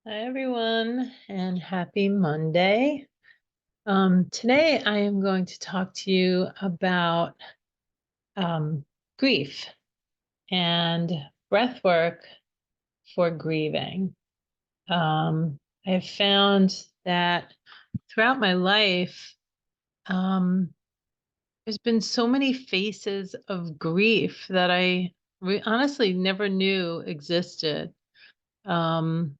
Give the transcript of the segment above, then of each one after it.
Hi, everyone, and happy Monday. Today, I am going to talk to you about um, grief and breath work for grieving. I've found that throughout my life, um, there's been so many faces of grief that I honestly never knew existed. Um,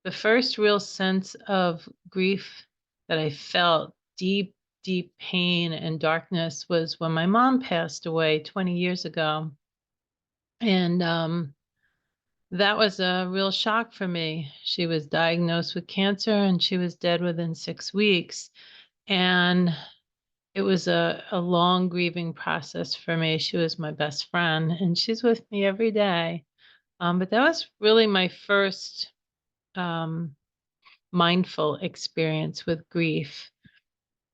The first real sense of grief that I felt, deep, deep pain and darkness, was when my mom passed away 20 years ago. And that was a real shock for me. She was diagnosed with cancer and she was dead within 6 weeks. And it was a long grieving process for me. She was my best friend and she's with me every day. But that was really my first um, mindful experience with grief.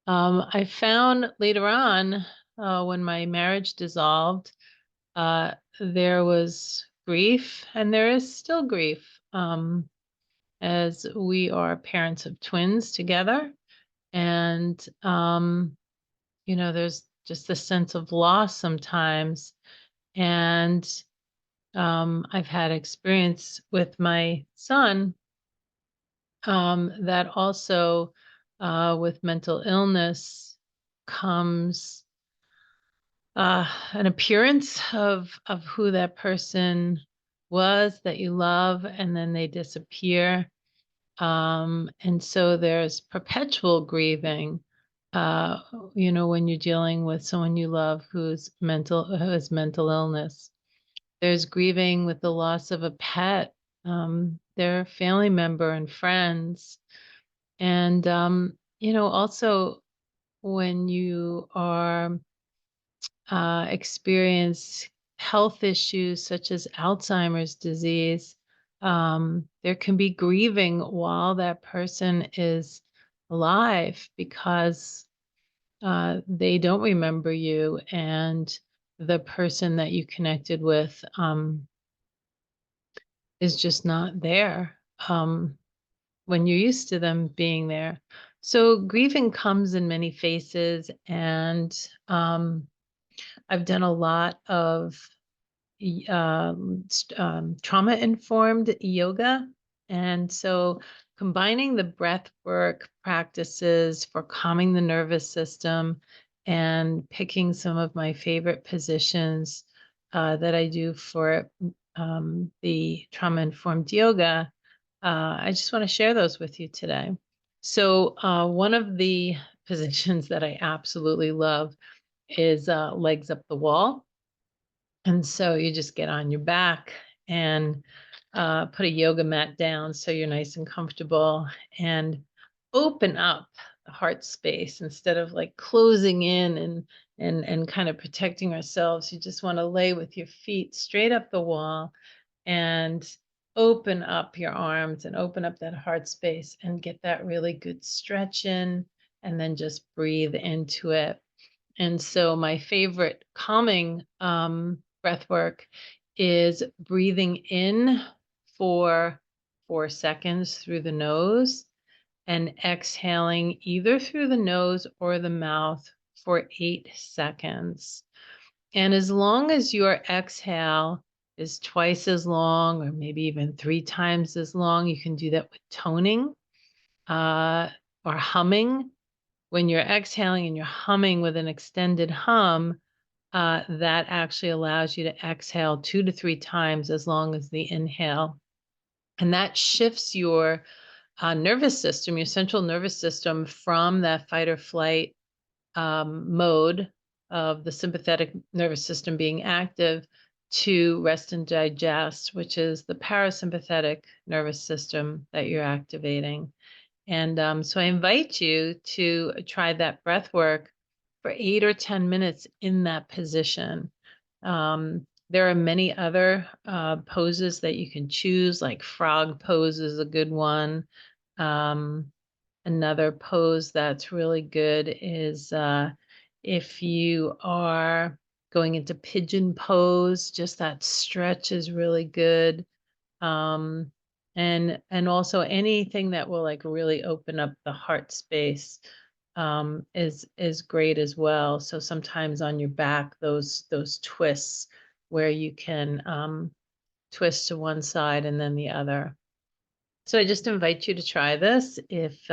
I found later on, when my marriage dissolved, uh, there was grief, and there is still grief, as we are parents of twins together. And, there's just a sense of loss sometimes. And I've had experience with my son that also, with mental illness, comes an appearance of who that person was that you love, and then they disappear. And so there's perpetual grieving. Uh, when you're dealing with someone you love who has mental illness. There's grieving with the loss of a pet, their family member and friends. And, also when you are experience health issues such as Alzheimer's disease, there can be grieving while that person is alive because they don't remember you and the person that you connected with is just not there. When you're used to them being there. So grieving comes in many faces, and I've done a lot of trauma-informed yoga. And so combining the breath work practices for calming the nervous system and picking some of my favorite positions that I do for the trauma-informed yoga, I just want to share those with you today. So one of the positions that I absolutely love is legs up the wall. And so you just get on your back and put a yoga mat down so you're nice and comfortable and open up the heart space instead of like closing in and kind of protecting ourselves. You just want to lay with your feet straight up the wall and open up your arms and open up that heart space and get that really good stretch in, and then just breathe into it. And so my favorite calming breath work is breathing in for 4 seconds through the nose and exhaling either through the nose or the mouth for 8 seconds. And as long as your exhale is twice as long, or maybe even 3 times as long, you can do that with toning uh, or humming. When you're exhaling and you're humming with an extended hum, that actually allows you to exhale 2 to 3 times as long as the inhale. And that shifts your nervous system, your central nervous system, from that fight or flight mode of the sympathetic nervous system being active to rest and digest, which is the parasympathetic nervous system that you're activating. And so I invite you to try that breath work for 8 or 10 minutes in that position. There are many other poses that you can choose, like frog pose is a good one. Um, Another pose that's really good is if you are going into pigeon pose, just that stretch is really good. Um, And also anything that will like really open up the heart space is great as well. So sometimes on your back, those twists where you can twist to one side and then the other. So I just invite you to try this if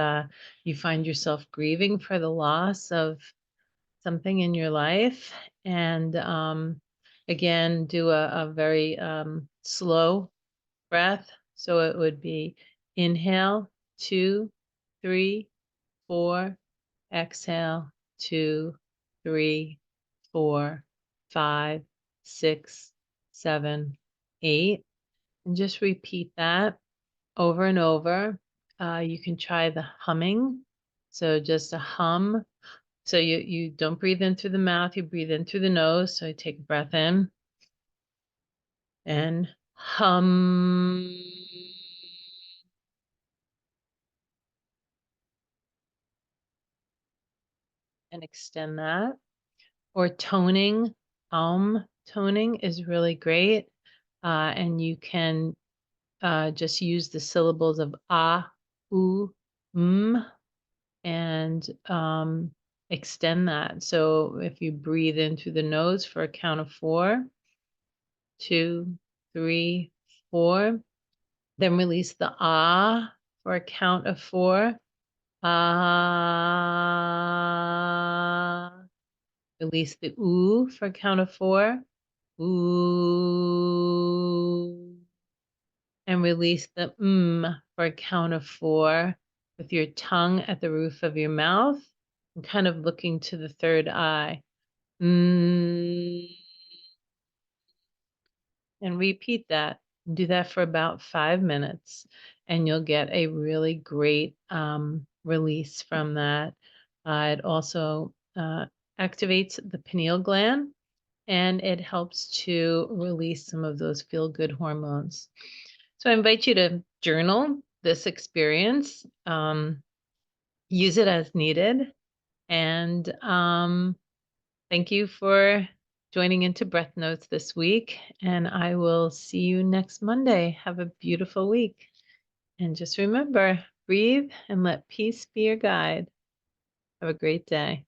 you find yourself grieving for the loss of something in your life, and again, do a very slow breath. So it would be inhale, 2, 3, 4, exhale, 2, 3, 4, 5, 6, 7, 8, and just repeat that over and over. You can try the humming. So just a hum. So you don't breathe in through the mouth, you breathe in through the nose. So you take a breath in and hum. And extend that. Or toning, toning is really great. And you can just use the syllables of ah, oo, and extend that. So if you breathe in through the nose for a count of 4, 2, 3, 4, then release the ah for a count of 4. Ah. Release the ooh for a count of 4. Ooh. And release the for a count of 4 with your tongue at the roof of your mouth and kind of looking to the third eye. Mm. And repeat that. Do that for about 5 minutes, and you'll get a really great release from that. It also activates the pineal gland, and it helps to release some of those feel-good hormones. So I invite you to journal this experience, use it as needed, and thank you for joining into Breath Notes this week, and I will see you next Monday. Have a beautiful week. And just remember, breathe and let peace be your guide. Have a great day.